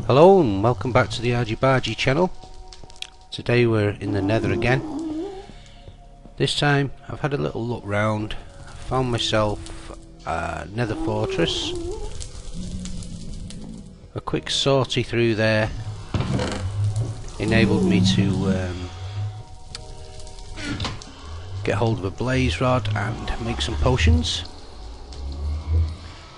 Hello and welcome back to the Rgbargeee channel. Today we're in the Nether again. This time I've had a little look round, found myself a Nether fortress. A quick sortie through there enabled me to get hold of a blaze rod and make some potions.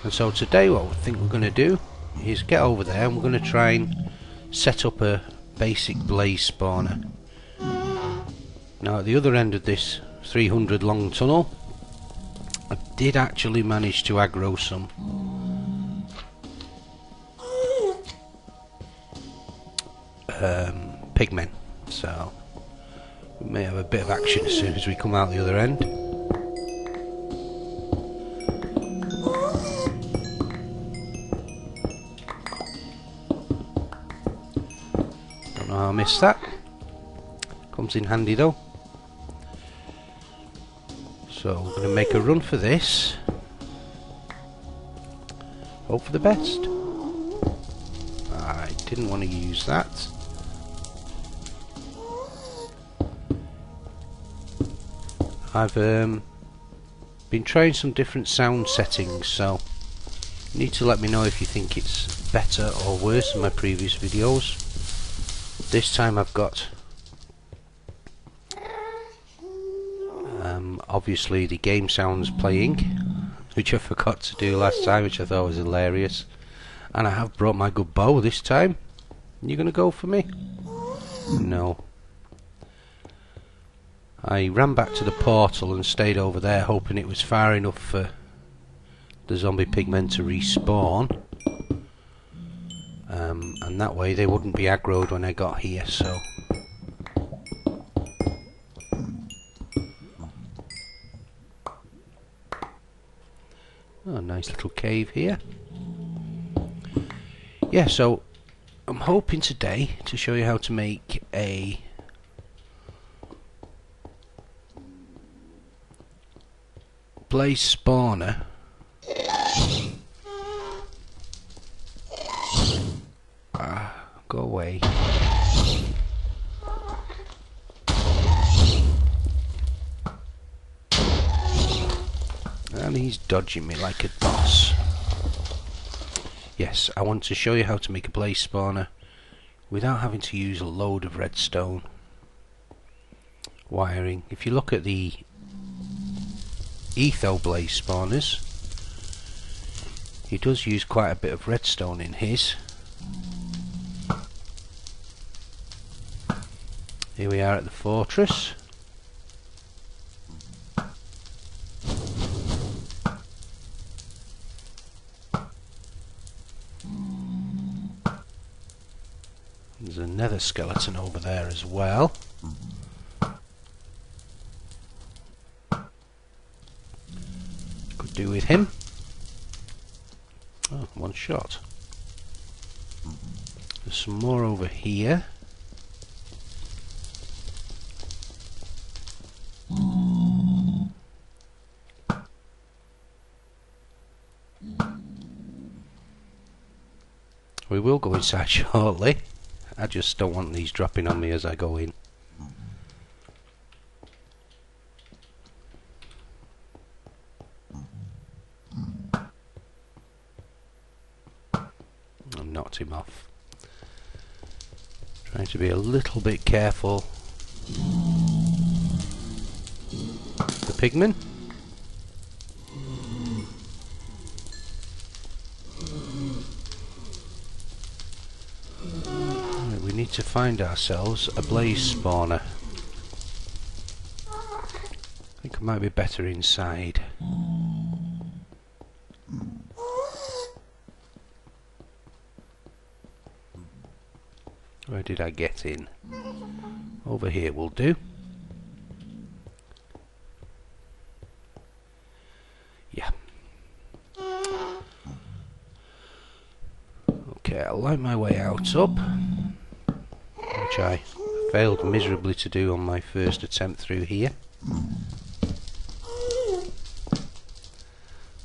And so today what I think we're going to do is get over there and we're going to try and set up a basic blaze spawner. Now at the other end of this 300 long tunnel I did actually manage to aggro some pigmen, so we may have a bit of action as soon as we come out the other end. Don't know how I missed that. Comes in handy though. So we're going to make a run for this. Hope for the best. I didn't want to use that. I've been trying some different sound settings, so you need to let me know if you think it's better or worse than my previous videos. This time I've got obviously the game sounds playing, which I forgot to do last time, which I thought was hilarious. And I have brought my good bow this time. You gonna go for me? No. I ran back to the portal and stayed over there hoping it was far enough for the zombie pigmen to respawn, and that way they wouldn't be aggroed when I got here. So nice little cave here. Yeah, so I'm hoping today to show you how to make a blaze spawner go away. And he's dodging me like a boss. Yes, I want to show you how to make a blaze spawner without having to use a load of redstone wiring. If you look at the Etho blaze spawners, he does use quite a bit of redstone in his. Here we are at the fortress. There's a nether skeleton over there as well. Could do with him. Oh, one shot. There's some more over here. We will go inside shortly. I just don't want these dropping on me as I go in. I knocked him off. Trying to be a little bit careful. The pigmen. We need to find ourselves a blaze spawner. I think I might be better inside. Where did I get in? Over here will do. Yeah. Okay, I'll light my way out up, which I failed miserably to do on my first attempt through here.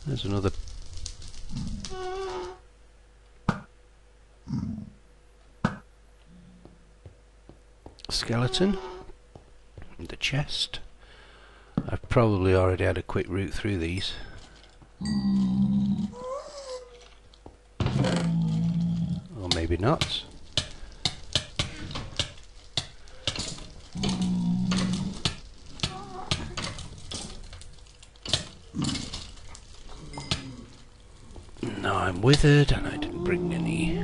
There's another skeleton. The chest. I've probably already had a quick route through these. Or maybe not. No, I'm withered and I didn't bring any.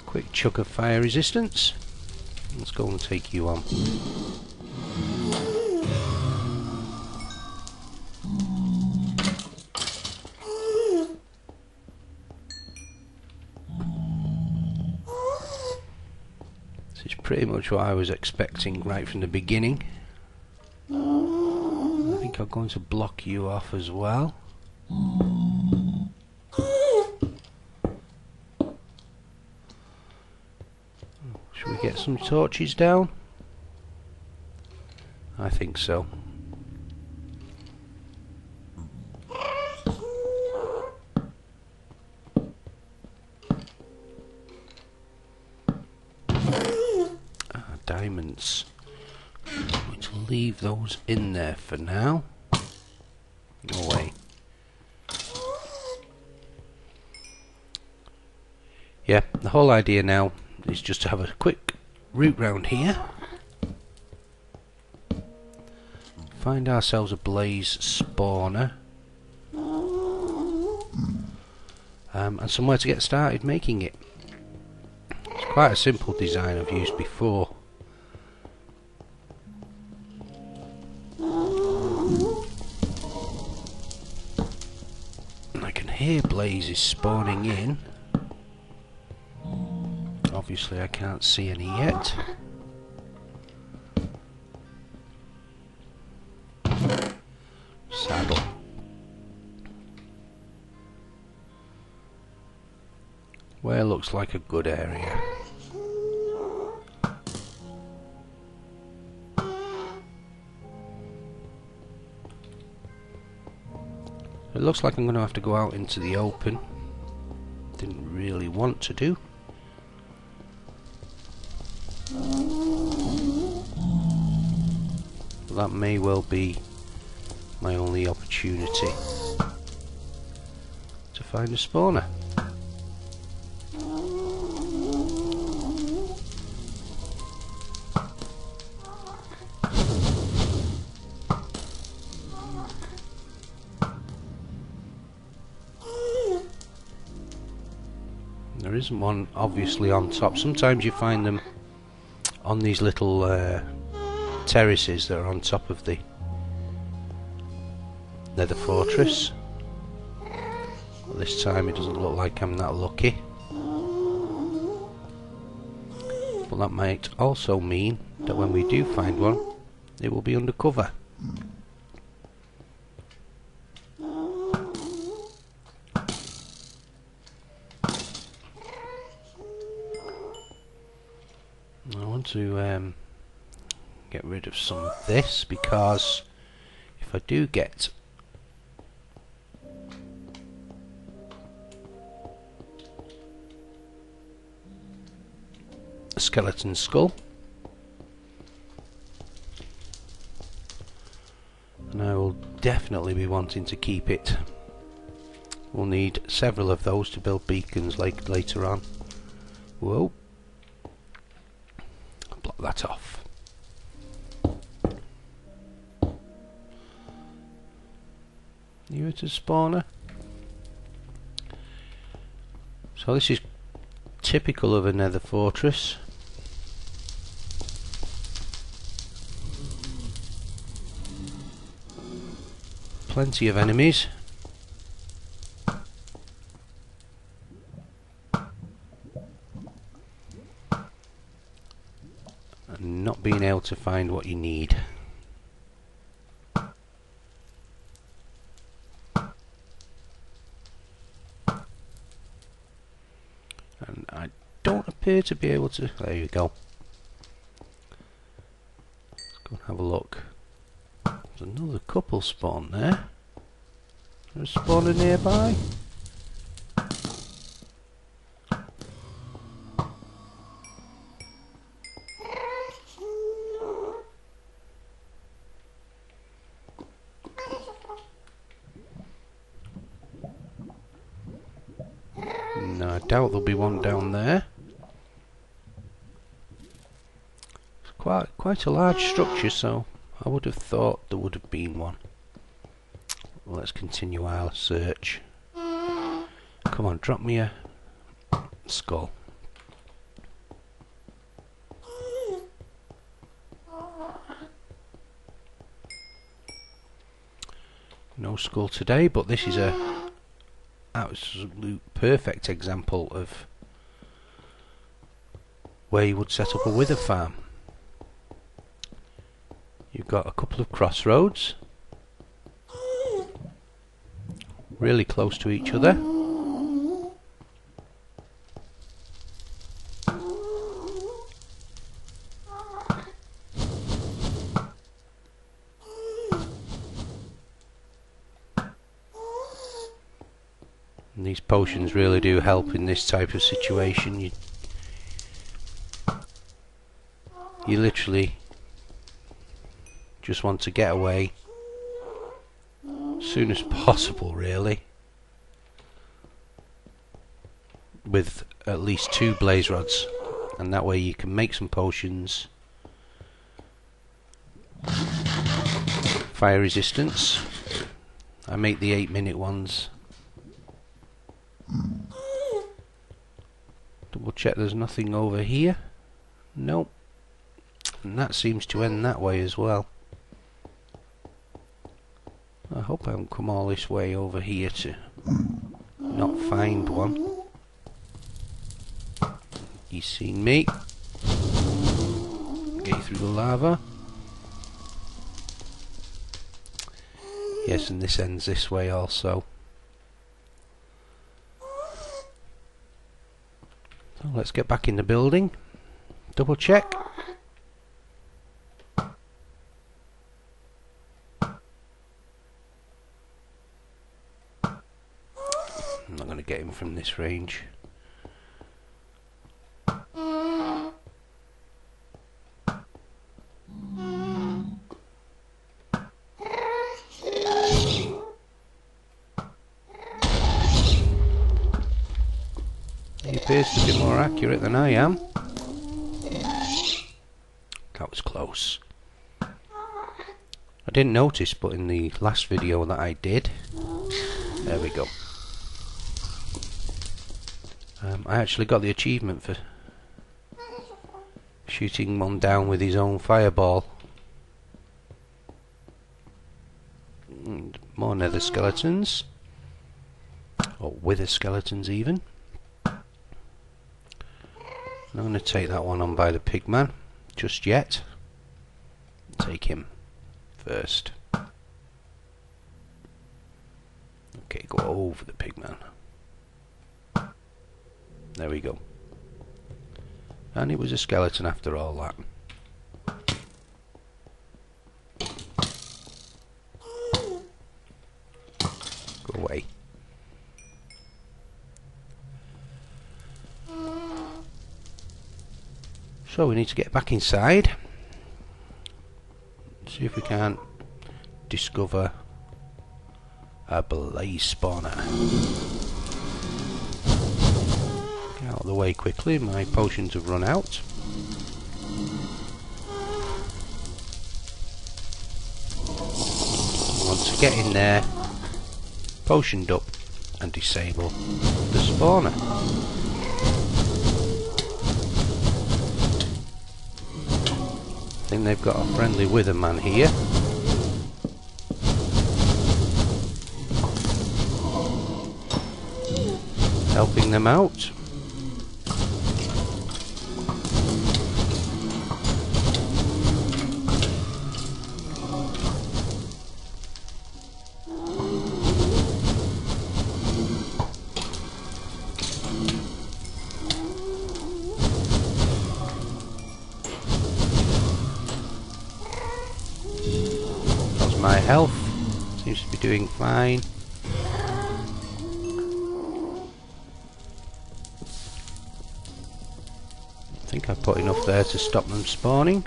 Quick chuck of fire resistance. Let's go and take you on. This is pretty much what I was expecting right from the beginning. I think I'm going to block you off as well. Should we get some torches down? I think so. Diamonds. I'm going to leave those in there for now. No way. Yeah, the whole idea now is just to have a quick route round here, find ourselves a blaze spawner, and somewhere to get started making it. It's quite a simple design I've used before. And I can hear blazes spawning in. Obviously I can't see any yet. Saddle. Where looks like a good area. It looks like I'm going to have to go out into the open. Didn't really want to do. That may well be my only opportunity to find a spawner. There isn't one obviously on top. Sometimes you find them on these little terraces that are on top of the nether fortress. But this time it doesn't look like I'm that lucky. But that might also mean that when we do find one, it will be undercover. I want to get rid of some of this, because if I do get a skeleton skull, and I will definitely be wanting to keep it. We'll need several of those to build beacons later on. Whoa. Block that off. You at a spawner? So this is typical of a nether fortress. Plenty of enemies. And not being able to find what you need. appear to be able to... There you go. Let's go and have a look. There's another couple spawned there. There's a spawner nearby. No, I doubt there'll be one down there. It's quite a large structure, so I would have thought there would have been one. Let's continue our search. Come on, drop me a skull. No skull today, but this is a absolute perfect example of where you would set up a wither farm. You've got a couple of crossroads, really close to each other. And these potions really do help in this type of situation. You literally just want to get away as soon as possible, really, with at least 2 blaze rods, and that way you can make some potions, fire resistance. I make the 8-minute ones. Double check there's nothing over here. Nope. And that seems to end that way as well. I hope I haven't come all this way over here to not find one. He's seen me. Get through the lava. Yes, and this ends this way also. So let's get back in the building. Double check. I'm not going to get him from this range. He appears to be more accurate than I am. That was close. I didn't notice, but in the last video that I did, there we go. I actually got the achievement for shooting one down with his own fireball. And more nether skeletons, or wither skeletons even. I'm going to take that one on by the pigman, just yet. Take him first. Okay, go over the pigman. There we go. And it was a skeleton after all that. Go away. So we need to get back inside. See if we can discover a blaze spawner. Get out of the way quickly, my potions have run out. We want to get in there, potioned up, and disable the spawner. I think they've got a friendly wither man here. Helping them out. health. Seems to be doing fine. I think I've put enough there to stop them spawning.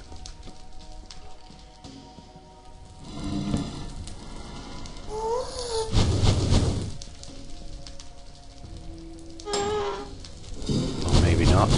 Or maybe not.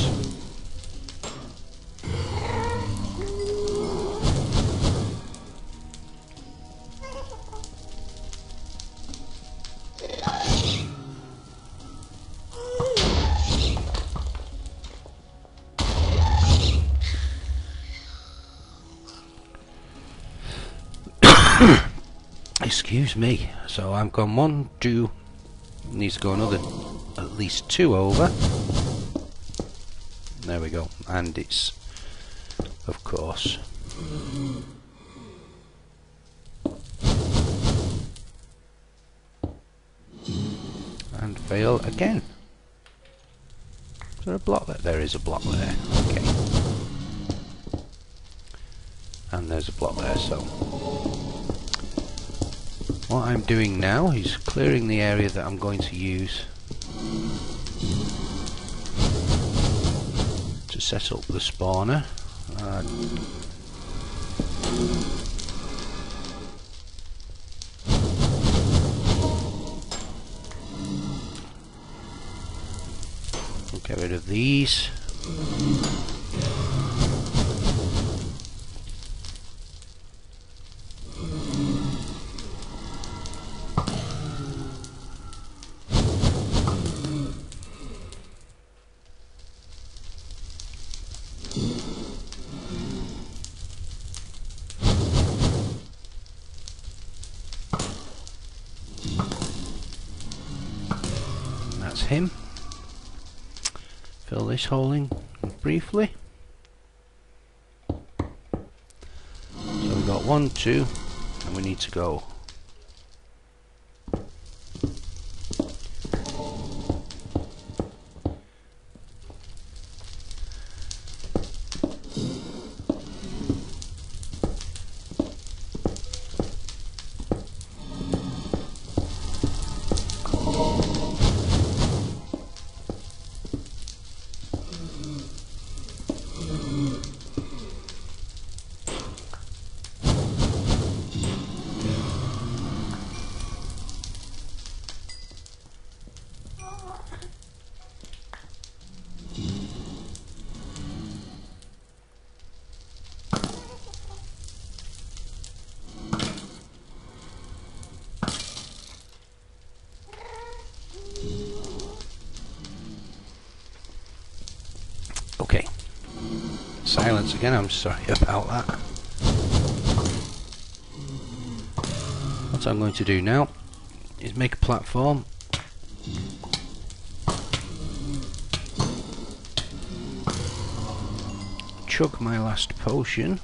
Excuse me. So I've gone 1, 2, needs to go another at least 2 over. There we go. And it's, of course, and fail again. Is there a block there? There is a block there. Okay. And there's a block there, so what I'm doing now is clearing the area that I'm going to use to set up the spawner. I'll get rid of these. That's him. Fill this hole in briefly. So we've got 1, 2, and we need to go . Okay. Silence again, I'm sorry about that. What I'm going to do now is make a platform. Chug my last potion.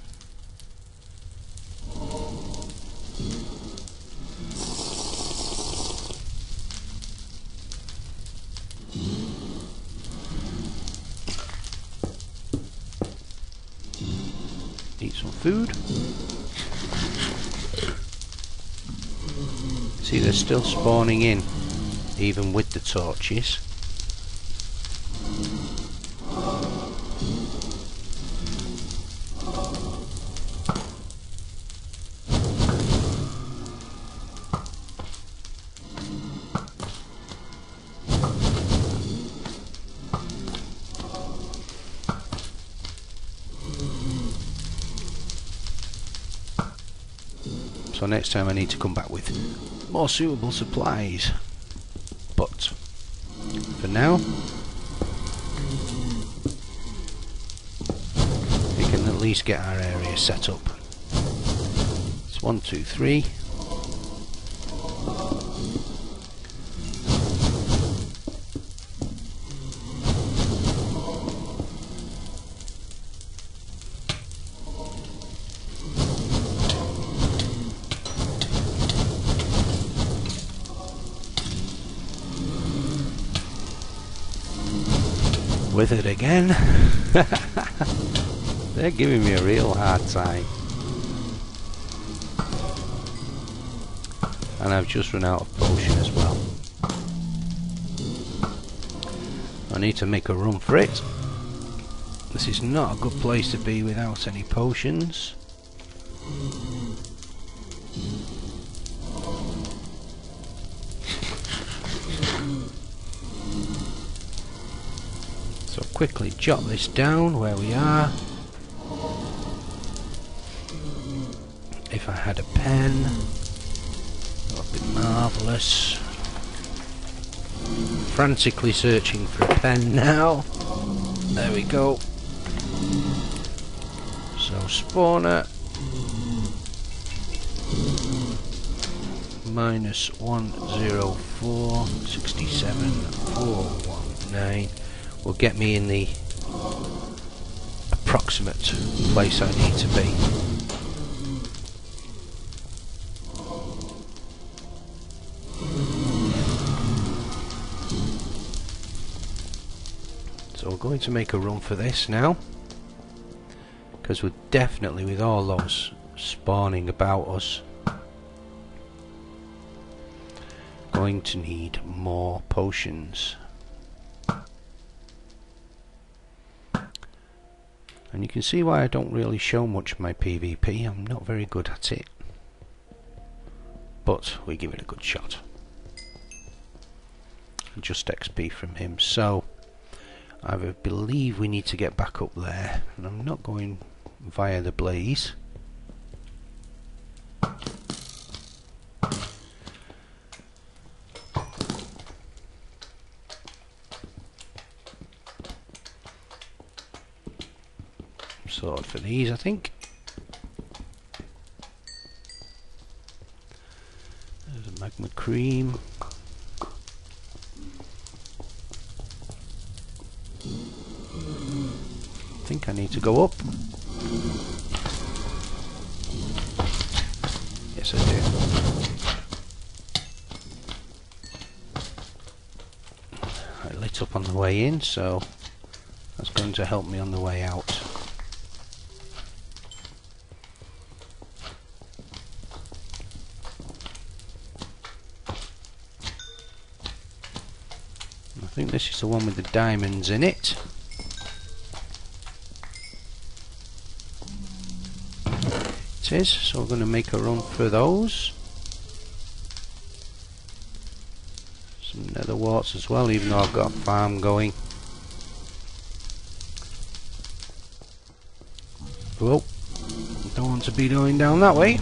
Eat some food. See, they're still spawning in, even with the torches. So next time I need to come back with more suitable supplies. But for now, we can at least get our area set up. It's 1, 2, 3. With it again. They're giving me a real hard time. And I've just run out of potion as well. I need to make a run for it. This is not a good place to be without any potions. So quickly jot this down where we are. If I had a pen, that would be marvellous. Frantically searching for a pen now. There we go. So spawner -10467,419 will get me in the approximate place I need to be. So we're going to make a run for this now, because we're definitely, with all those spawning about us, going to need more potions. And you can see why I don't really show much of my PvP. I'm not very good at it, but we give it a good shot. Just XP from him. So I believe we need to get back up there, and I'm not going via the blaze. Sword for these, I think. There's a magma cream. I think I need to go up. Yes, I do. I lit up on the way in, so that's going to help me on the way out. I think this is the one with the diamonds in it. It is, so we're going to make a run for those. Some nether warts as well, even though I've got a farm going. Whoa, don't want to be going down that way.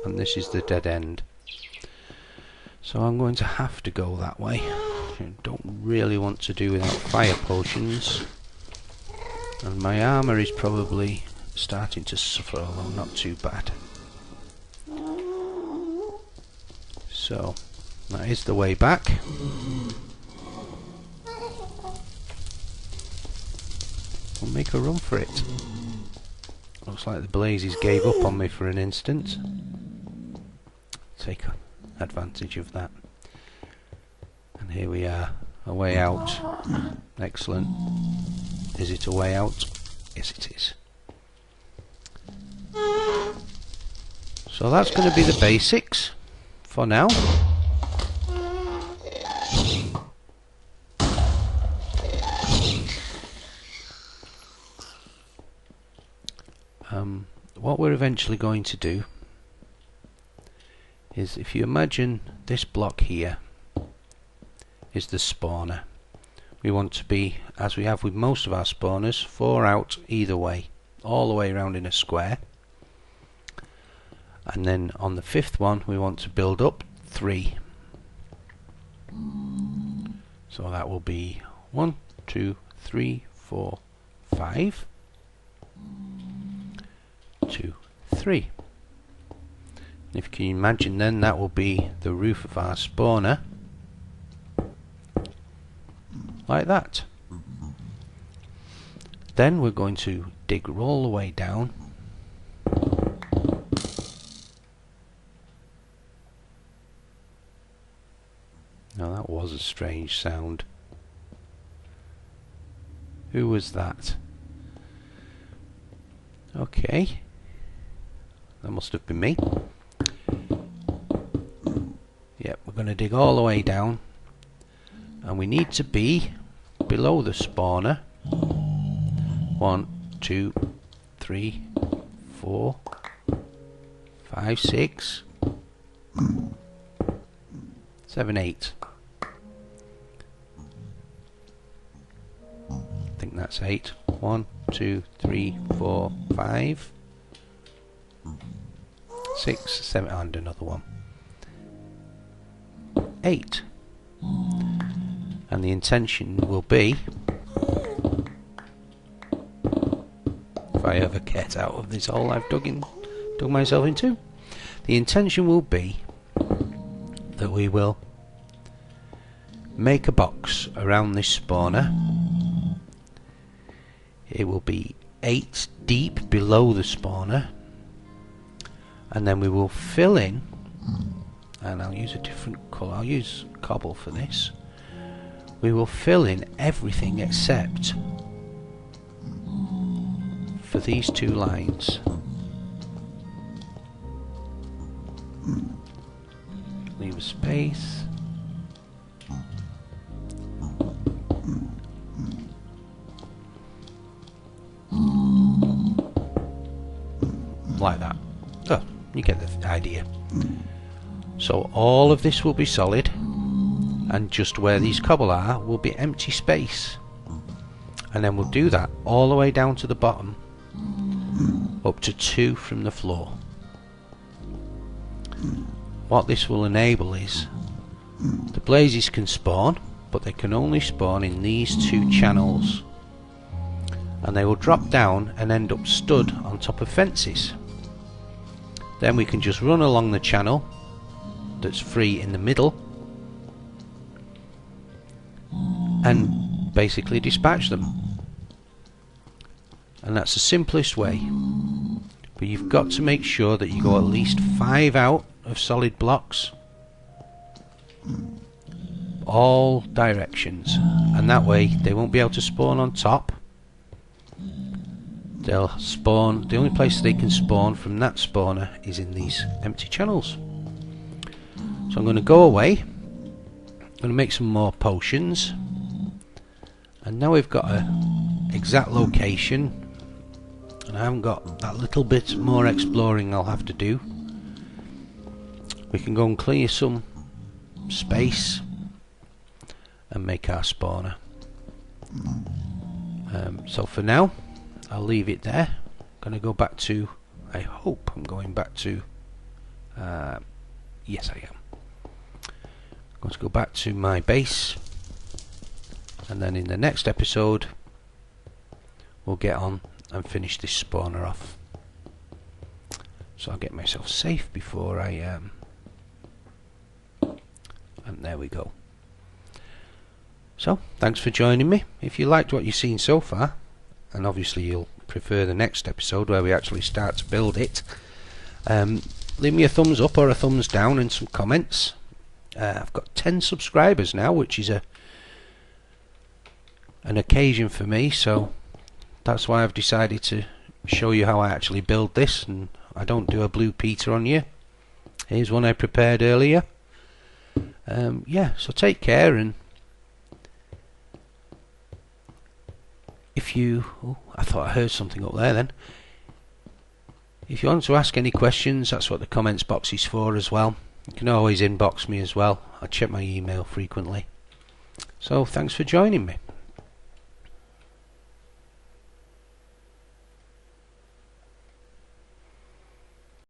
And this is the dead end. So I'm going to have to go that way. I don't really want to do without fire potions. And my armour is probably starting to suffer, although not too bad. So that is the way back. We'll make a run for it. Looks like the blazes gave up on me for an instant. Take advantage of that. And here we are, a way out. Excellent. Is it a way out? Yes, it is. So that's going to be the basics for now. What we're eventually going to do is, if you imagine this block here is the spawner. We want to be, as we have with most of our spawners, 4 out either way, all the way around in a square. And then on the 5th one we want to build up 3. So that will be 1, 2, 3, 4, 5. 2, 3. If you can imagine, then that will be the roof of our spawner, like that. Then we're going to dig all the way down. Now that was a strange sound. Who was that? Okay. That must have been me. Yep, we're going to dig all the way down. And we need to be below the spawner. 1, 2, 3, 4, 5, 6, 7, 8. I think that's 8. 1, 2, 3, 4, 5, 6, 7, and another one. 8. And the intention will be, if I ever get out of this hole I've dug myself into, the intention will be that we will make a box around this spawner. It will be 8 deep below the spawner, and then we will fill in, and I'll use a different colour, I'll use cobble for this. We will fill in everything except for these 2 lines. Leave a space. Like that. Oh, you get the idea. So all of this will be solid, and just where these cobble are will be empty space. And then we'll do that all the way down to the bottom, up to 2 from the floor. What this will enable is the blazes can spawn, but they can only spawn in these 2 channels, and they will drop down and end up stood on top of fences. Then we can just run along the channel that's free in the middle and basically dispatch them. And that's the simplest way, but you've got to make sure that you go at least 5 out of solid blocks, all directions, and that way they won't be able to spawn on top. They'll spawn, the only place they can spawn from that spawner is in these empty channels. So I'm going to go away, I'm going to make some more potions, and now we've got an exact location, and I haven't got that little bit more exploring I'll have to do. We can go and clear some space and make our spawner. So for now I'll leave it there. I'm going to go back to, I hope I'm going back to, yes I am. I'm going to go back to my base, and then in the next episode we'll get on and finish this spawner off. So I'll get myself safe before I and there we go. So thanks for joining me. If you liked what you've seen so far, and obviously you'll prefer the next episode where we actually start to build it, leave me a thumbs up or a thumbs down and some comments. I've got 10 subscribers now, which is an occasion for me, so that's why I've decided to show you how I actually build this, and I don't do a Blue Peter on you. Here's one I prepared earlier. Yeah, so take care, and if you, oh, I thought I heard something up there then. If you want to ask any questions, that's what the comments box is for as well. You can always inbox me as well. I check my email frequently. So thanks for joining me.